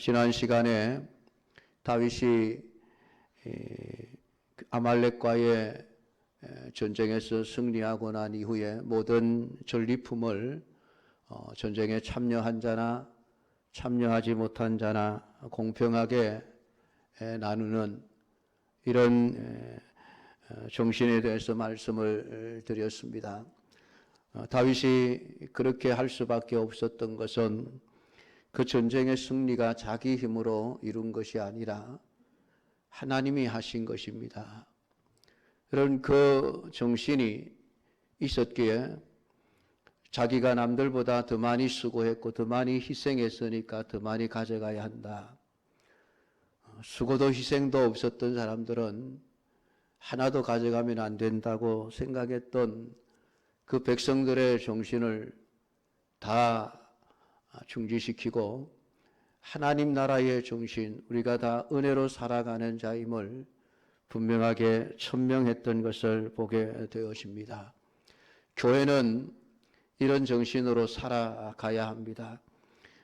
지난 시간에 다윗이 아말렉과의 전쟁에서 승리하고 난 이후에 모든 전리품을 전쟁에 참여한 자나 참여하지 못한 자나 공평하게 나누는 이런 정신에 대해서 말씀을 드렸습니다. 다윗이 그렇게 할 수밖에 없었던 것은 그 전쟁의 승리가 자기 힘으로 이룬 것이 아니라 하나님이 하신 것입니다. 그런 그 정신이 있었기에 자기가 남들보다 더 많이 수고했고 더 많이 희생했으니까 더 많이 가져가야 한다. 수고도 희생도 없었던 사람들은 하나도 가져가면 안 된다고 생각했던 그 백성들의 정신을 다 중지시키고 하나님 나라의 정신, 우리가 다 은혜로 살아가는 자임을 분명하게 천명했던 것을 보게 되어집니다. 교회는 이런 정신으로 살아가야 합니다.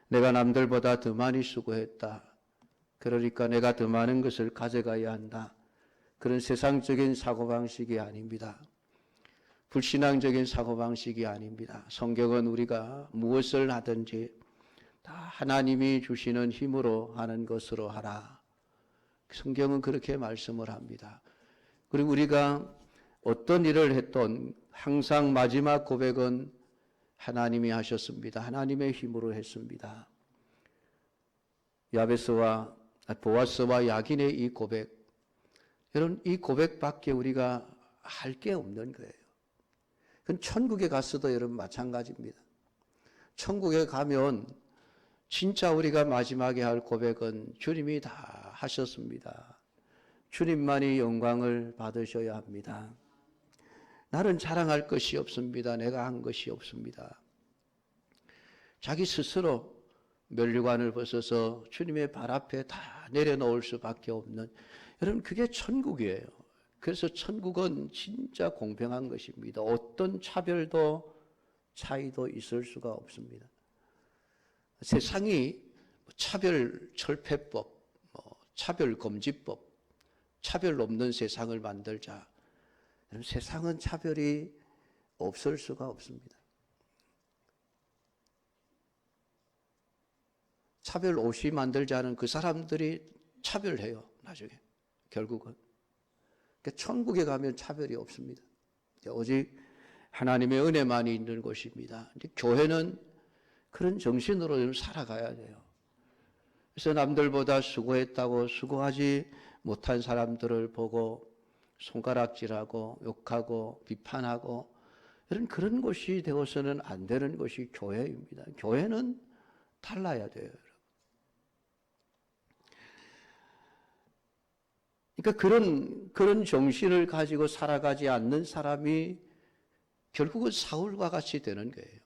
내가 남들보다 더 많이 수고했다. 그러니까 내가 더 많은 것을 가져가야 한다. 그런 세상적인 사고방식이 아닙니다. 불신앙적인 사고방식이 아닙니다. 성경은 우리가 무엇을 하든지 다 하나님이 주시는 힘으로 하는 것으로 하라. 성경은 그렇게 말씀을 합니다. 그리고 우리가 어떤 일을 했던 항상 마지막 고백은 하나님이 하셨습니다. 하나님의 힘으로 했습니다. 야베스와 보아스와 야긴의 이 고백, 여러분 이 고백밖에 우리가 할 게 없는 거예요. 그건 천국에 갔어도 여러분 마찬가지입니다. 천국에 가면 진짜 우리가 마지막에 할 고백은 주님이 다 하셨습니다. 주님만이 영광을 받으셔야 합니다. 나는 자랑할 것이 없습니다. 내가 한 것이 없습니다. 자기 스스로 면류관을 벗어서 주님의 발 앞에 다 내려놓을 수밖에 없는, 여러분 그게 천국이에요. 그래서 천국은 진짜 공평한 것입니다. 어떤 차별도 차이도 있을 수가 없습니다. 세상이 차별 철폐법, 차별 금지법, 차별 없는 세상을 만들자. 세상은 차별이 없을 수가 없습니다. 차별 없이 만들자는 그 사람들이 차별해요. 나중에 결국은. 그러니까 천국에 가면 차별이 없습니다. 오직 하나님의 은혜만이 있는 곳입니다. 교회는 그런 정신으로 좀 살아가야 돼요. 그래서 남들보다 수고했다고 수고하지 못한 사람들을 보고 손가락질하고 욕하고 비판하고 그런 것이 되어서는 안 되는 것이 교회입니다. 교회는 달라야 돼요. 그러니까 그런 정신을 가지고 살아가지 않는 사람이 결국은 사울과 같이 되는 거예요.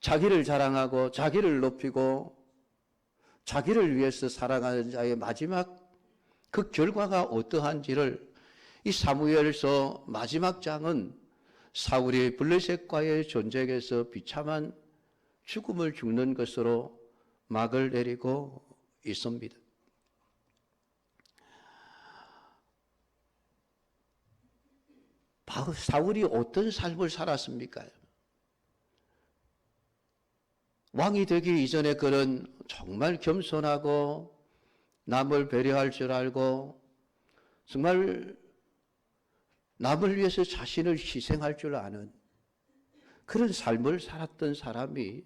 자기를 자랑하고 자기를 높이고 자기를 위해서 살아가는 자의 마지막 그 결과가 어떠한지를 이 사무엘서 마지막 장은 사울이 블레셋과의 전쟁에서 비참한 죽음을 죽는 것으로 막을 내리고 있습니다. 사울이 어떤 삶을 살았습니까? 왕이 되기 이전에 그는 정말 겸손하고 남을 배려할 줄 알고 정말 남을 위해서 자신을 희생할 줄 아는 그런 삶을 살았던 사람이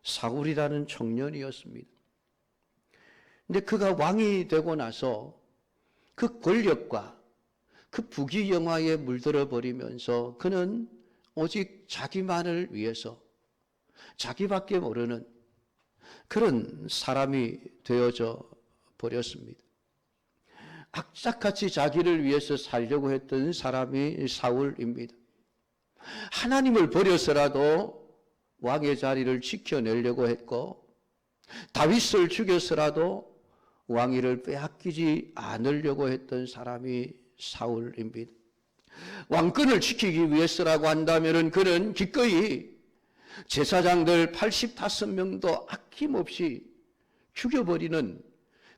사울이라는 청년이었습니다. 근데 그가 왕이 되고 나서 그 권력과 그 부귀영화에 물들어 버리면서 그는 오직 자기만을 위해서 자기밖에 모르는 그런 사람이 되어져 버렸습니다. 악착같이 자기를 위해서 살려고 했던 사람이 사울입니다. 하나님을 버려서라도 왕의 자리를 지켜내려고 했고 다윗을 죽여서라도 왕위를 빼앗기지 않으려고 했던 사람이 사울입니다. 왕권을 지키기 위해서라고 한다면 그는 기꺼이 제사장들 85명도 아낌없이 죽여버리는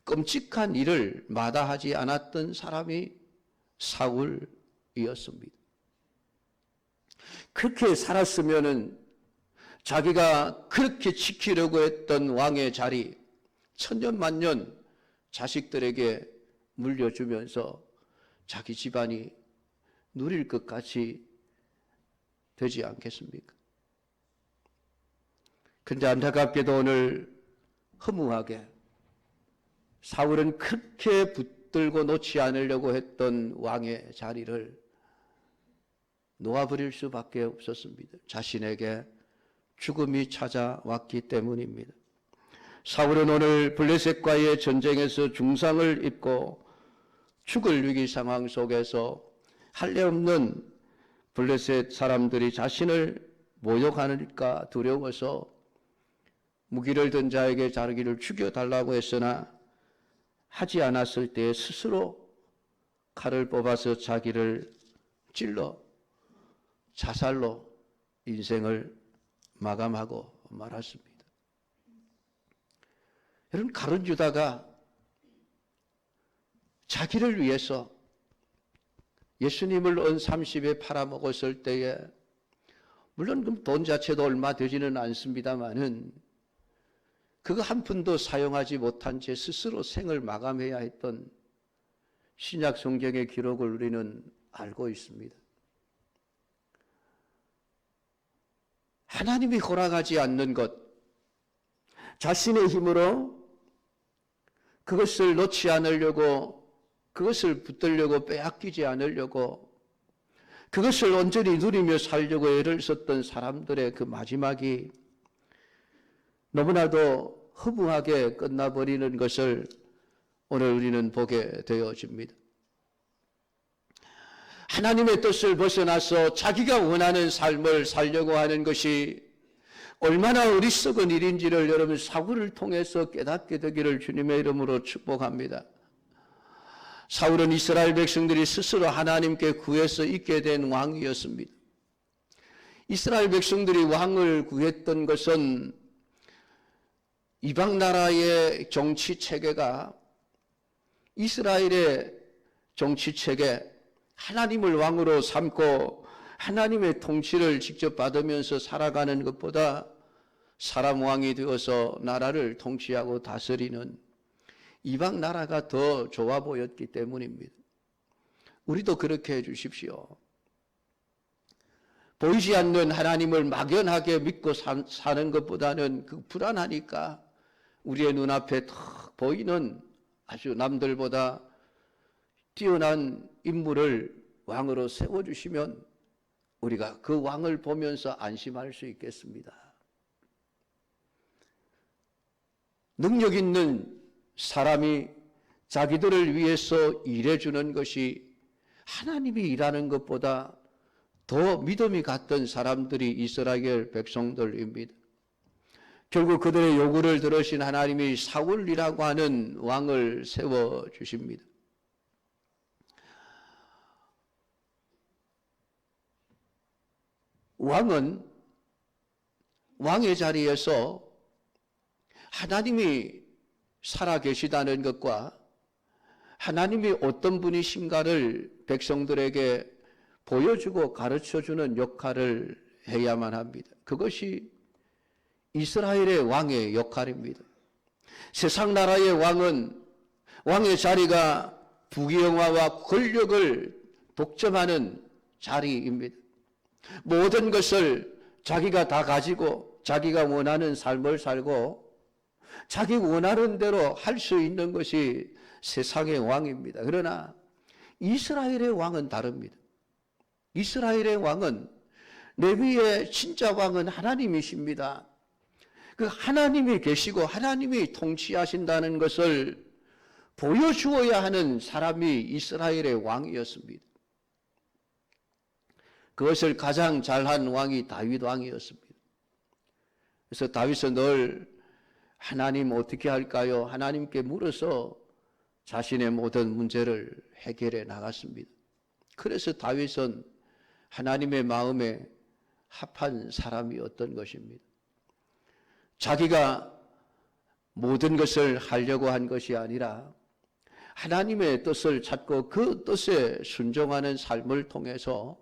끔찍한 일을 마다하지 않았던 사람이 사울이었습니다. 그렇게 살았으면은 자기가 그렇게 지키려고 했던 왕의 자리 천년만년 자식들에게 물려주면서 자기 집안이 누릴 것 같이 되지 않겠습니까? 그런데 안타깝게도 오늘 허무하게 사울은 그렇게 붙들고 놓지 않으려고 했던 왕의 자리를 놓아버릴 수밖에 없었습니다. 자신에게 죽음이 찾아왔기 때문입니다. 사울은 오늘 블레셋과의 전쟁에서 중상을 입고 죽을 위기 상황 속에서 할례 없는 블레셋 사람들이 자신을 모욕하니까 두려워서 무기를 든 자에게 자기를 죽여달라고 했으나 하지 않았을 때 스스로 칼을 뽑아서 자기를 찔러 자살로 인생을 마감하고 말았습니다. 여러분, 가룟 유다가 자기를 위해서 예수님을 은 30에 팔아먹었을 때에 물론 그 돈 자체도 얼마 되지는 않습니다만은 그거 한 푼도 사용하지 못한 채 스스로 생을 마감해야 했던 신약 성경의 기록을 우리는 알고 있습니다. 하나님이 허락하지 않는 것, 자신의 힘으로 그것을 놓지 않으려고, 그것을 붙들려고 빼앗기지 않으려고, 그것을 온전히 누리며 살려고 애를 썼던 사람들의 그 마지막이 너무나도 허무하게 끝나버리는 것을 오늘 우리는 보게 되어집니다. 하나님의 뜻을 벗어나서 자기가 원하는 삶을 살려고 하는 것이 얼마나 어리석은 일인지를 여러분 사울을 통해서 깨닫게 되기를 주님의 이름으로 축복합니다. 사울은 이스라엘 백성들이 스스로 하나님께 구해서 있게 된 왕이었습니다. 이스라엘 백성들이 왕을 구했던 것은 이방 나라의 정치 체계가 이스라엘의 정치 체계, 하나님을 왕으로 삼고 하나님의 통치를 직접 받으면서 살아가는 것보다 사람 왕이 되어서 나라를 통치하고 다스리는 이방 나라가 더 좋아 보였기 때문입니다. 우리도 그렇게 해 주십시오. 보이지 않는 하나님을 막연하게 믿고 사는 것보다는 그 불안하니까 우리의 눈앞에 탁 보이는 아주 남들보다 뛰어난 인물을 왕으로 세워주시면 우리가 그 왕을 보면서 안심할 수 있겠습니다. 능력 있는 사람이 자기들을 위해서 일해주는 것이 하나님이 일하는 것보다 더 믿음이 갔던 사람들이 이스라엘 백성들입니다. 결국 그들의 요구를 들으신 하나님이 사울이라고 하는 왕을 세워주십니다. 왕은 왕의 자리에서 하나님이 살아계시다는 것과 하나님이 어떤 분이신가를 백성들에게 보여주고 가르쳐주는 역할을 해야만 합니다. 그것이 이스라엘의 왕의 역할입니다. 세상 나라의 왕은 왕의 자리가 부귀영화와 권력을 독점하는 자리입니다. 모든 것을 자기가 다 가지고 자기가 원하는 삶을 살고 자기 원하는 대로 할 수 있는 것이 세상의 왕입니다. 그러나 이스라엘의 왕은 다릅니다. 이스라엘의 왕은 레위의 진짜 왕은 하나님이십니다. 그 하나님이 계시고 하나님이 통치하신다는 것을 보여주어야 하는 사람이 이스라엘의 왕이었습니다. 그것을 가장 잘한 왕이 다윗 왕이었습니다. 그래서 다윗은 늘 하나님 어떻게 할까요? 하나님께 물어서 자신의 모든 문제를 해결해 나갔습니다. 그래서 다윗은 하나님의 마음에 합한 사람이었던 것입니다. 자기가 모든 것을 하려고 한 것이 아니라 하나님의 뜻을 찾고 그 뜻에 순종하는 삶을 통해서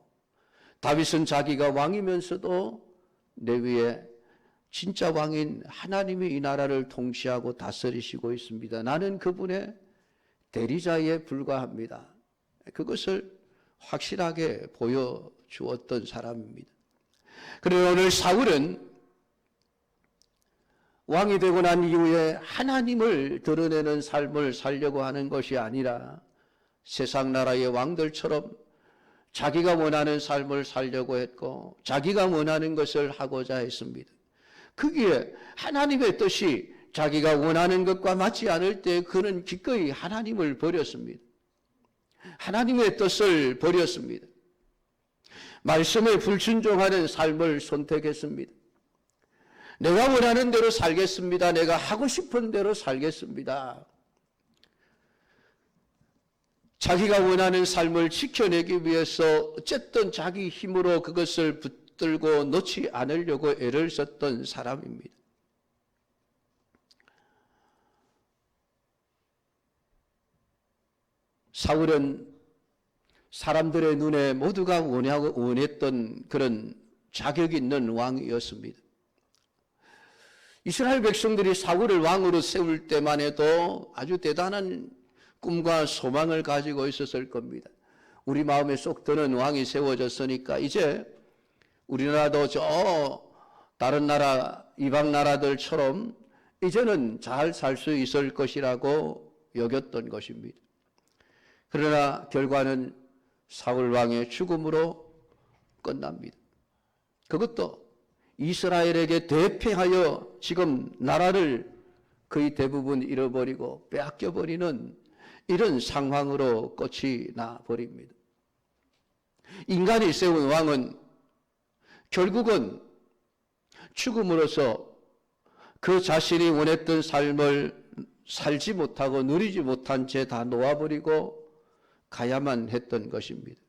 다윗은 자기가 왕이면서도 내 위에 진짜 왕인 하나님이 이 나라를 통치하고 다스리시고 있습니다. 나는 그분의 대리자에 불과합니다. 그것을 확실하게 보여주었던 사람입니다. 그런데 오늘 사울은 왕이 되고 난 이후에 하나님을 드러내는 삶을 살려고 하는 것이 아니라 세상 나라의 왕들처럼 자기가 원하는 삶을 살려고 했고 자기가 원하는 것을 하고자 했습니다. 거기에 하나님의 뜻이 자기가 원하는 것과 맞지 않을 때 그는 기꺼이 하나님을 버렸습니다. 하나님의 뜻을 버렸습니다. 말씀에 불순종하는 삶을 선택했습니다. 내가 원하는 대로 살겠습니다. 내가 하고 싶은 대로 살겠습니다. 자기가 원하는 삶을 지켜내기 위해서 어쨌든 자기 힘으로 그것을 붙들고 놓지 않으려고 애를 썼던 사람입니다. 사울은 사람들의 눈에 모두가 원했던 그런 자격 있는 왕이었습니다. 이스라엘 백성들이 사울을 왕으로 세울 때만 해도 아주 대단한 꿈과 소망을 가지고 있었을 겁니다. 우리 마음에 쏙 드는 왕이 세워졌으니까 이제 우리나라도 저 다른 나라 이방 나라들처럼 이제는 잘 살 수 있을 것이라고 여겼던 것입니다. 그러나 결과는 사울 왕의 죽음으로 끝납니다. 그것도 이스라엘에게 대패하여 지금 나라를 거의 대부분 잃어버리고 빼앗겨버리는 이런 상황으로 끝이 나버립니다. 인간이 세운 왕은 결국은 죽음으로써 그 자신이 원했던 삶을 살지 못하고 누리지 못한 채 다 놓아버리고 가야만 했던 것입니다.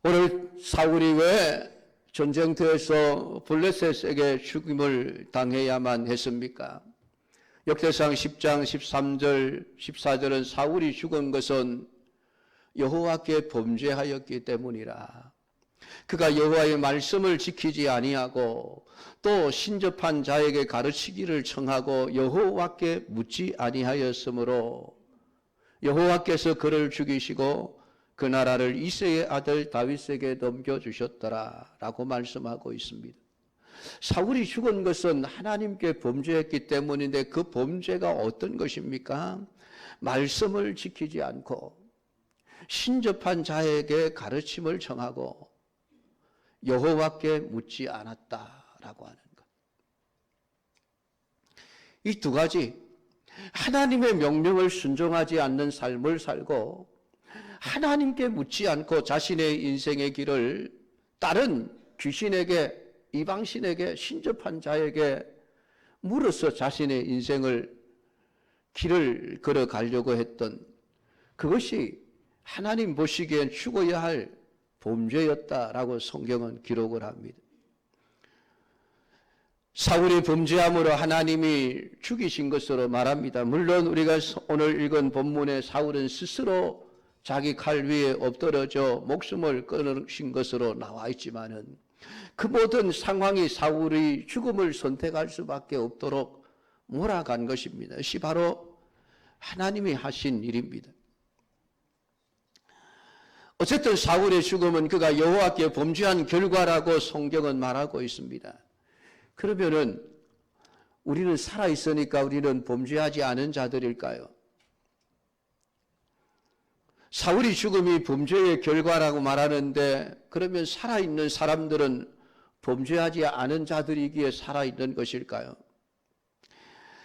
오늘 사울이 왜 전쟁터에서 블레셋에게 죽임을 당해야만 했습니까? 역대상 10장 13절 14절은 사울이 죽은 것은 여호와께 범죄하였기 때문이라. 그가 여호와의 말씀을 지키지 아니하고 또 신접한 자에게 가르치기를 청하고 여호와께 묻지 아니하였으므로 여호와께서 그를 죽이시고 그 나라를 이새의 아들 다윗에게 넘겨주셨더라 라고 말씀하고 있습니다. 사울이 죽은 것은 하나님께 범죄했기 때문인데 그 범죄가 어떤 것입니까? 말씀을 지키지 않고 신접한 자에게 가르침을 청하고 여호와께 묻지 않았다라고 하는 것. 이 두 가지, 하나님의 명령을 순종하지 않는 삶을 살고 하나님께 묻지 않고 자신의 인생의 길을 다른 귀신에게, 이방신에게, 신접한 자에게 물어서 자신의 인생을 길을 걸어가려고 했던 그것이 하나님 보시기엔 죽어야 할 범죄였다라고 성경은 기록을 합니다. 사울이 범죄함으로 하나님이 죽이신 것으로 말합니다. 물론 우리가 오늘 읽은 본문에 사울은 스스로 자기 칼 위에 엎드러져 목숨을 끊으신 것으로 나와 있지만은 그 모든 상황이 사울이 죽음을 선택할 수밖에 없도록 몰아간 것입니다. 이것이 바로 하나님이 하신 일입니다. 어쨌든 사울의 죽음은 그가 여호와께 범죄한 결과라고 성경은 말하고 있습니다. 그러면은 우리는 살아있으니까 우리는 범죄하지 않은 자들일까요? 사울이 죽음이 범죄의 결과라고 말하는데 그러면 살아있는 사람들은 범죄하지 않은 자들이기에 살아있는 것일까요?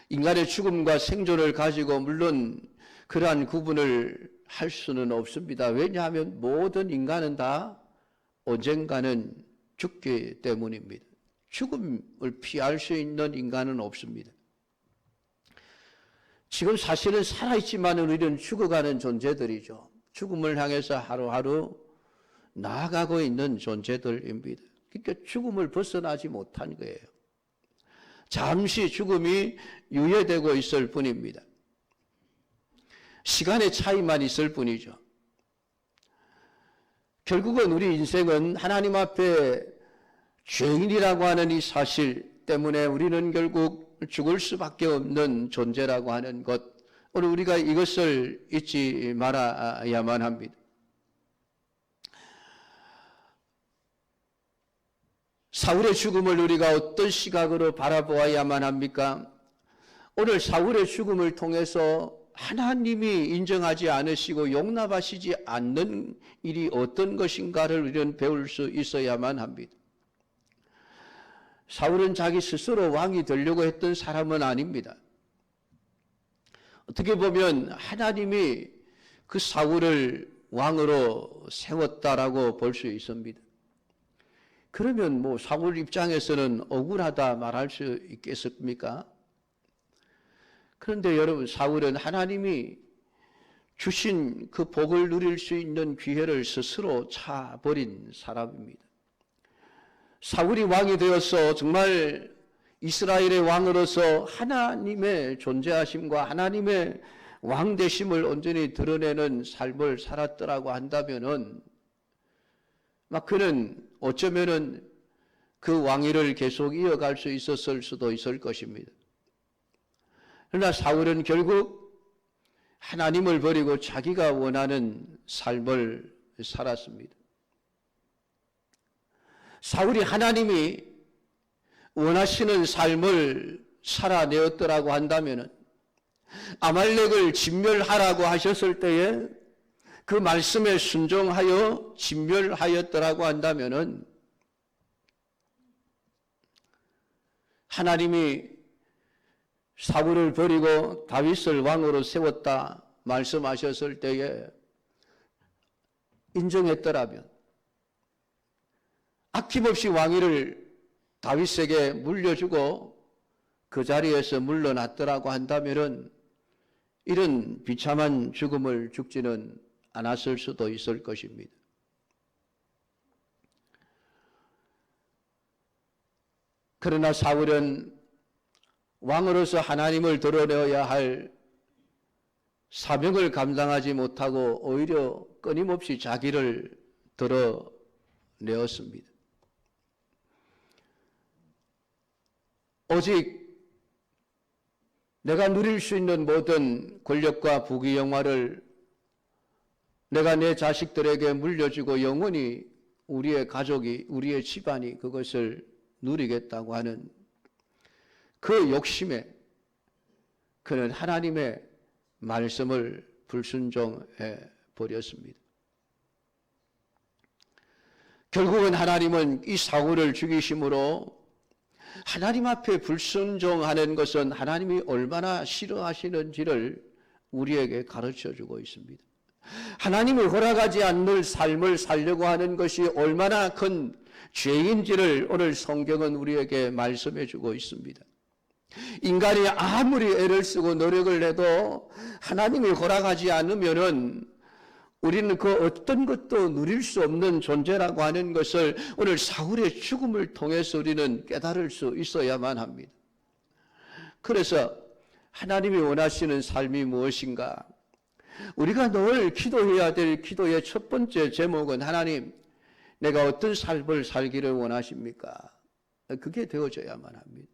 인간의 죽음과 생존을 가지고 물론 그러한 구분을 할 수는 없습니다. 왜냐하면 모든 인간은 다 언젠가는 죽기 때문입니다. 죽음을 피할 수 있는 인간은 없습니다. 지금 사실은 살아있지만 우리는 죽어가는 존재들이죠. 죽음을 향해서 하루하루 나아가고 있는 존재들입니다. 그러니까 죽음을 벗어나지 못한 거예요. 잠시 죽음이 유예되고 있을 뿐입니다. 시간의 차이만 있을 뿐이죠. 결국은 우리 인생은 하나님 앞에 죄인이라고 하는 이 사실 때문에 우리는 결국 죽을 수밖에 없는 존재라고 하는 것, 오늘 우리가 이것을 잊지 말아야만 합니다. 사울의 죽음을 우리가 어떤 시각으로 바라보아야만 합니까? 오늘 사울의 죽음을 통해서 하나님이 인정하지 않으시고 용납하시지 않는 일이 어떤 것인가를 우리는 배울 수 있어야만 합니다. 사울은 자기 스스로 왕이 되려고 했던 사람은 아닙니다. 어떻게 보면 하나님이 그 사울을 왕으로 세웠다라고 볼 수 있습니다. 그러면 뭐 사울 입장에서는 억울하다 말할 수 있겠습니까? 그런데 여러분, 사울은 하나님이 주신 그 복을 누릴 수 있는 기회를 스스로 차버린 사람입니다. 사울이 왕이 되어서 정말 이스라엘의 왕으로서 하나님의 존재하심과 하나님의 왕 되심을 온전히 드러내는 삶을 살았더라고 한다면은 막 그는 어쩌면은 그 왕위를 계속 이어갈 수 있었을 수도 있을 것입니다. 그러나 사울은 결국 하나님을 버리고 자기가 원하는 삶을 살았습니다. 사울이 하나님이 원하시는 삶을 살아내었더라고 한다면은 아말렉을 진멸하라고 하셨을 때에 그 말씀에 순종하여 진멸하였더라고 한다면은 하나님이 사울을 버리고 다윗을 왕으로 세웠다 말씀하셨을 때에 인정했더라면, 아낌없이 왕위를 다윗에게 물려주고 그 자리에서 물러났더라고 한다면은 이런 비참한 죽음을 죽지는 않았을 수도 있을 것입니다. 그러나 사울은 왕으로서 하나님을 드러내어야 할 사명을 감당하지 못하고 오히려 끊임없이 자기를 드러내었습니다. 오직 내가 누릴 수 있는 모든 권력과 부귀 영화를 내가 내 자식들에게 물려주고 영원히 우리의 가족이, 우리의 집안이 그것을 누리겠다고 하는 그 욕심에 그는 하나님의 말씀을 불순종해 버렸습니다. 결국은 하나님은 이 사울을 죽이심으로 하나님 앞에 불순종하는 것은 하나님이 얼마나 싫어하시는지를 우리에게 가르쳐주고 있습니다. 하나님이 허락하지 않는 삶을 살려고 하는 것이 얼마나 큰 죄인지를 오늘 성경은 우리에게 말씀해 주고 있습니다. 인간이 아무리 애를 쓰고 노력을 해도 하나님이 허락하지 않으면은 우리는 그 어떤 것도 누릴 수 없는 존재라고 하는 것을 오늘 사울의 죽음을 통해서 우리는 깨달을 수 있어야만 합니다. 그래서 하나님이 원하시는 삶이 무엇인가? 우리가 늘 기도해야 될 기도의 첫 번째 제목은 하나님, 내가 어떤 삶을 살기를 원하십니까? 그게 되어져야만 합니다.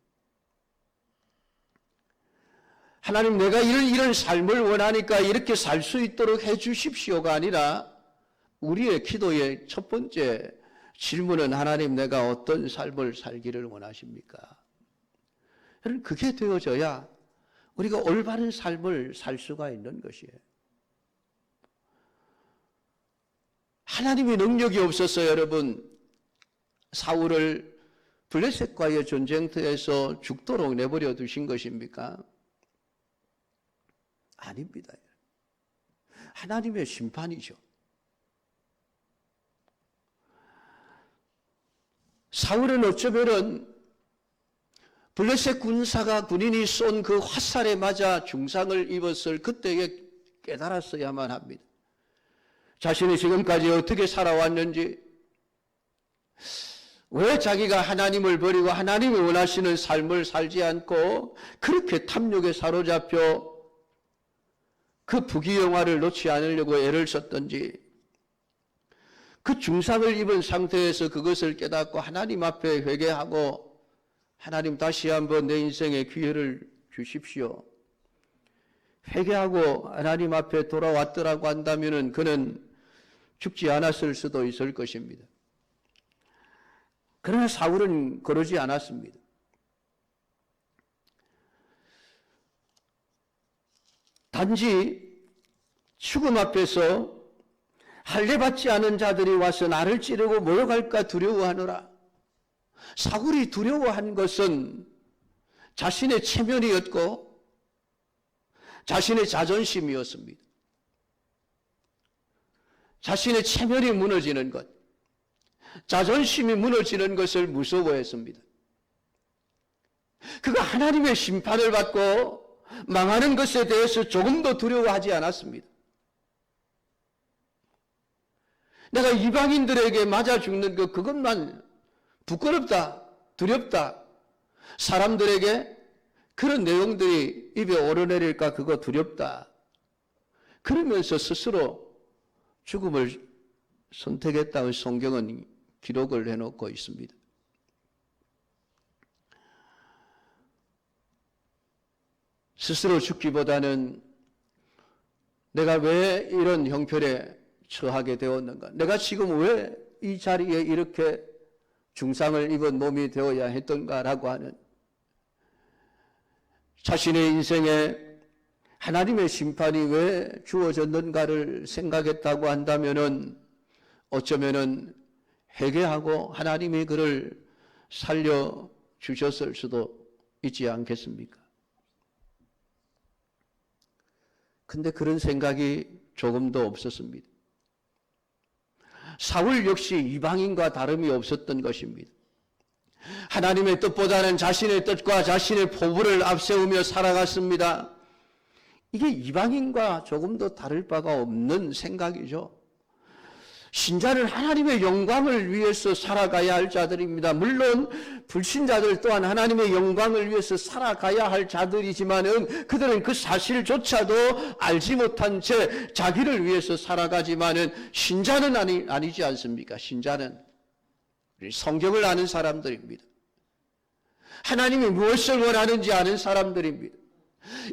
하나님, 내가 이런 삶을 원하니까 이렇게 살 수 있도록 해 주십시오가 아니라 우리의 기도의 첫 번째 질문은 하나님, 내가 어떤 삶을 살기를 원하십니까? 여러분, 그게 되어져야 우리가 올바른 삶을 살 수가 있는 것이에요. 하나님의 능력이 없어서 여러분 사울을 블레셋과의 전쟁터에서 죽도록 내버려 두신 것입니까? 아닙니다. 하나님의 심판이죠. 사울은 어쩌면은 블레셋 군인이 쏜 그 화살에 맞아 중상을 입었을 그때에 깨달았어야만 합니다. 자신이 지금까지 어떻게 살아왔는지, 왜 자기가 하나님을 버리고 하나님이 원하시는 삶을 살지 않고 그렇게 탐욕에 사로잡혀 그 부귀영화를 놓지 않으려고 애를 썼던지, 그 중상을 입은 상태에서 그것을 깨닫고 하나님 앞에 회개하고 하나님 다시 한번 내 인생에 기회를 주십시오. 회개하고 하나님 앞에 돌아왔더라고 한다면 그는 죽지 않았을 수도 있을 것입니다. 그러나 사울은 그러지 않았습니다. 단지 죽음 앞에서 할례받지 않은 자들이 와서 나를 찌르고 모욕할까 두려워하노라. 사울이 두려워한 것은 자신의 체면이었고 자신의 자존심이었습니다. 자신의 체면이 무너지는 것, 자존심이 무너지는 것을 무서워했습니다. 그가 하나님의 심판을 받고 망하는 것에 대해서 조금도 두려워하지 않았습니다. 내가 이방인들에게 맞아 죽는 것, 그것만 부끄럽다, 두렵다. 사람들에게 그런 내용들이 입에 오르내릴까, 그거 두렵다. 그러면서 스스로 죽음을 선택했다고 성경은 기록을 해놓고 있습니다. 스스로 죽기보다는 내가 왜 이런 형편에 처하게 되었는가? 내가 지금 왜 이 자리에 이렇게 중상을 입은 몸이 되어야 했던가라고 하는 자신의 인생에 하나님의 심판이 왜 주어졌는가를 생각했다고 한다면은 어쩌면은 회개하고 하나님이 그를 살려 주셨을 수도 있지 않겠습니까? 근데 그런 생각이 조금도 없었습니다. 사울 역시 이방인과 다름이 없었던 것입니다. 하나님의 뜻보다는 자신의 뜻과 자신의 포부를 앞세우며 살아갔습니다. 이게 이방인과 조금도 다를 바가 없는 생각이죠. 신자는 하나님의 영광을 위해서 살아가야 할 자들입니다. 물론 불신자들 또한 하나님의 영광을 위해서 살아가야 할 자들이지만은 그들은 그 사실조차도 알지 못한 채 자기를 위해서 살아가지만은 신자는 아니지 않습니까? 신자는 성경을 아는 사람들입니다. 하나님이 무엇을 원하는지 아는 사람들입니다.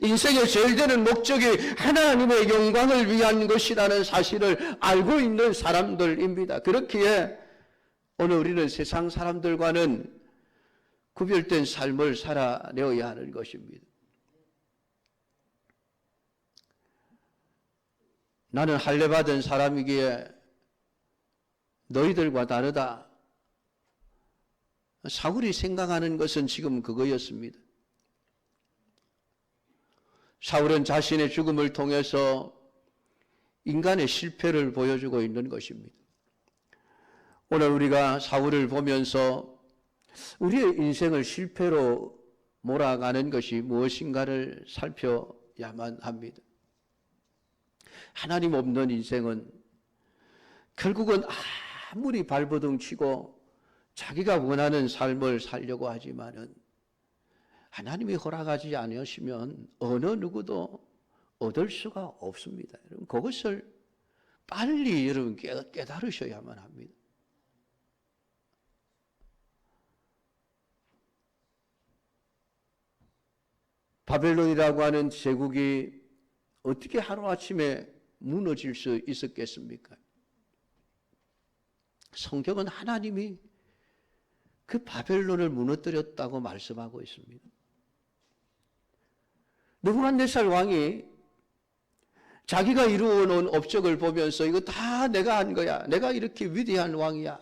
인생의 제일 되는 목적이 하나님의 영광을 위한 것이라는 사실을 알고 있는 사람들입니다. 그렇기에 오늘 우리는 세상 사람들과는 구별된 삶을 살아내어야 하는 것입니다. 나는 할례받은 사람이기에 너희들과 다르다. 사울이 생각하는 것은 지금 그거였습니다. 사울은 자신의 죽음을 통해서 인간의 실패를 보여주고 있는 것입니다. 오늘 우리가 사울을 보면서 우리의 인생을 실패로 몰아가는 것이 무엇인가를 살펴야만 합니다. 하나님 없는 인생은 결국은 아무리 발버둥 치고 자기가 원하는 삶을 살려고 하지만은 하나님이 허락하지 않으시면 어느 누구도 얻을 수가 없습니다. 여러분, 그것을 빨리 여러분 깨달으셔야만 합니다. 바벨론이라고 하는 제국이 어떻게 하루아침에 무너질 수 있었겠습니까? 성경은 하나님이 그 바벨론을 무너뜨렸다고 말씀하고 있습니다. 느부갓네살 왕이 자기가 이루어놓은 업적을 보면서 이거 다 내가 한 거야. 내가 이렇게 위대한 왕이야.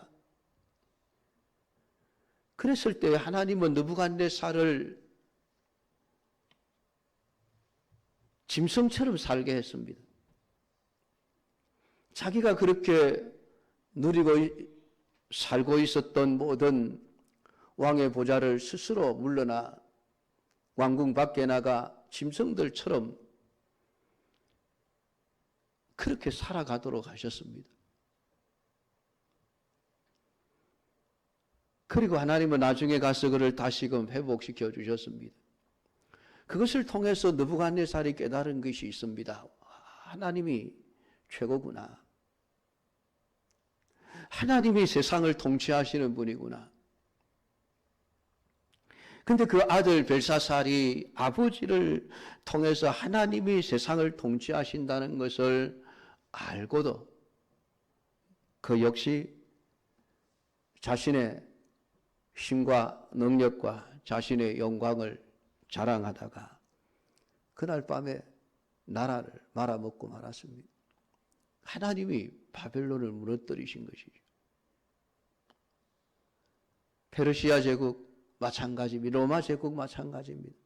그랬을 때 하나님은 느부갓네살을 짐승처럼 살게 했습니다. 자기가 그렇게 누리고 살고 있었던 모든 왕의 보좌를 스스로 물러나 왕궁 밖에 나가 짐승들처럼 그렇게 살아가도록 하셨습니다. 그리고 하나님은 나중에 가서 그를 다시금 회복시켜 주셨습니다. 그것을 통해서 느부갓네살이 깨달은 것이 있습니다. 하나님이 최고구나. 하나님이 세상을 통치하시는 분이구나. 근데 그 아들 벨사살이 아버지를 통해서 하나님이 세상을 통치하신다는 것을 알고도 그 역시 자신의 힘과 능력과 자신의 영광을 자랑하다가 그날 밤에 나라를 말아먹고 말았습니다. 하나님이 바벨론을 무너뜨리신 것이죠. 페르시아 제국 마찬가지입니다. 로마 제국 마찬가지입니다.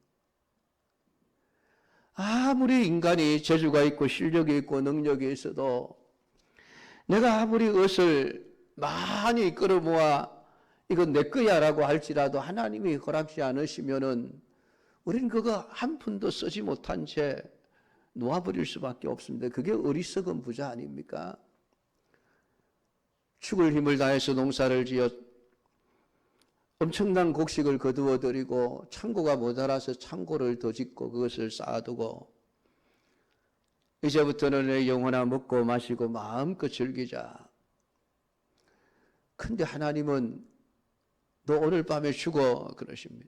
아무리 인간이 재주가 있고 실력이 있고 능력이 있어도 내가 아무리 것을 많이 끌어모아 이건 내 거야라고 할지라도 하나님이 허락지 않으시면은 우리는 그거 한 푼도 쓰지 못한 채 놓아버릴 수밖에 없습니다. 그게 어리석은 부자 아닙니까? 죽을 힘을 다해서 농사를 지어 엄청난 곡식을 거두어 들이고 창고가 모자라서 창고를 더 짓고 그것을 쌓아두고 이제부터는 내 영혼아 먹고 마시고 마음껏 즐기자. 근데 하나님은 너 오늘 밤에 죽어 그러십니다.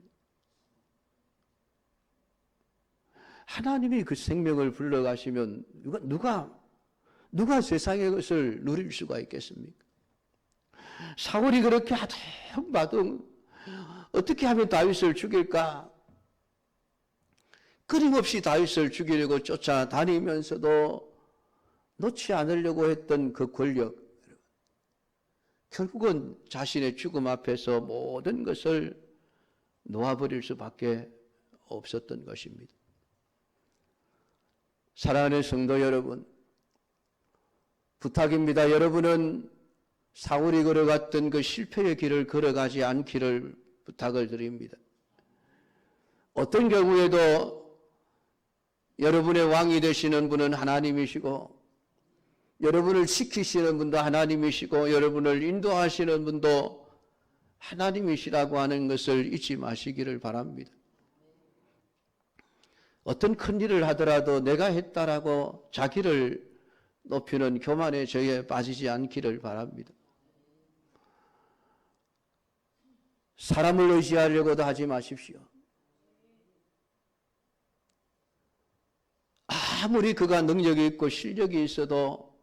하나님이 그 생명을 불러가시면 누가 세상의 것을 누릴 수가 있겠습니까? 사울이 그렇게 아둥바둥 어떻게 하면 다윗을 죽일까? 끊임없이 다윗을 죽이려고 쫓아다니면서도 놓지 않으려고 했던 그 권력, 결국은 자신의 죽음 앞에서 모든 것을 놓아버릴 수밖에 없었던 것입니다. 사랑하는 성도 여러분, 부탁입니다. 여러분은 사울이 걸어갔던 그 실패의 길을 걸어가지 않기를 부탁을 드립니다. 어떤 경우에도 여러분의 왕이 되시는 분은 하나님이시고 여러분을 지키시는 분도 하나님이시고 여러분을 인도하시는 분도 하나님이시라고 하는 것을 잊지 마시기를 바랍니다. 어떤 큰 일을 하더라도 내가 했다라고 자기를 높이는 교만의 죄에 빠지지 않기를 바랍니다. 사람을 의지하려고도 하지 마십시오. 아무리 그가 능력이 있고 실력이 있어도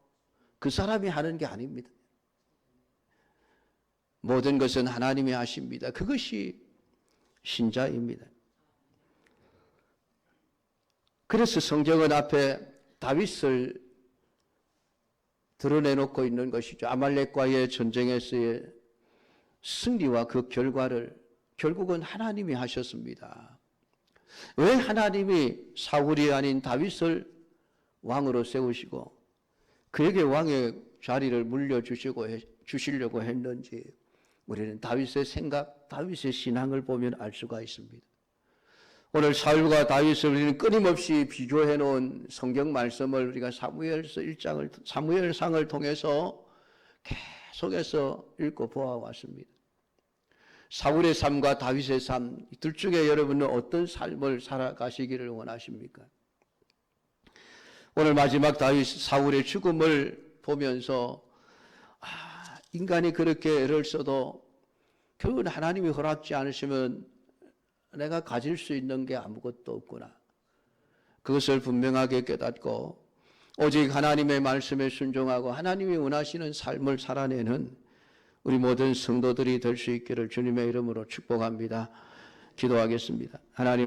그 사람이 하는 게 아닙니다. 모든 것은 하나님이 하십니다. 그것이 신자입니다. 그래서 성경은 앞에 다윗을 드러내놓고 있는 것이죠. 아말렉과의 전쟁에서의 승리와 그 결과를 결국은 하나님이 하셨습니다. 왜 하나님이 사울이 아닌 다윗을 왕으로 세우시고 그에게 왕의 자리를 물려주시려고 했는지 우리는 다윗의 생각, 다윗의 신앙을 보면 알 수가 있습니다. 오늘 사울과 다윗을 우리는 끊임없이 비교해 놓은 성경 말씀을 우리가 사무엘상을 통해서 계속해서 읽고 보아왔습니다. 사울의 삶과 다윗의 삶, 둘 중에 여러분은 어떤 삶을 살아가시기를 원하십니까? 오늘 마지막 다윗 사울의 죽음을 보면서 인간이 그렇게 애를 써도 결국은 하나님이 허락지 않으시면 내가 가질 수 있는 게 아무것도 없구나. 그것을 분명하게 깨닫고 오직 하나님의 말씀에 순종하고 하나님이 원하시는 삶을 살아내는 우리 모든 성도들이 될 수 있기를 주님의 이름으로 축복합니다. 기도하겠습니다. 하나님.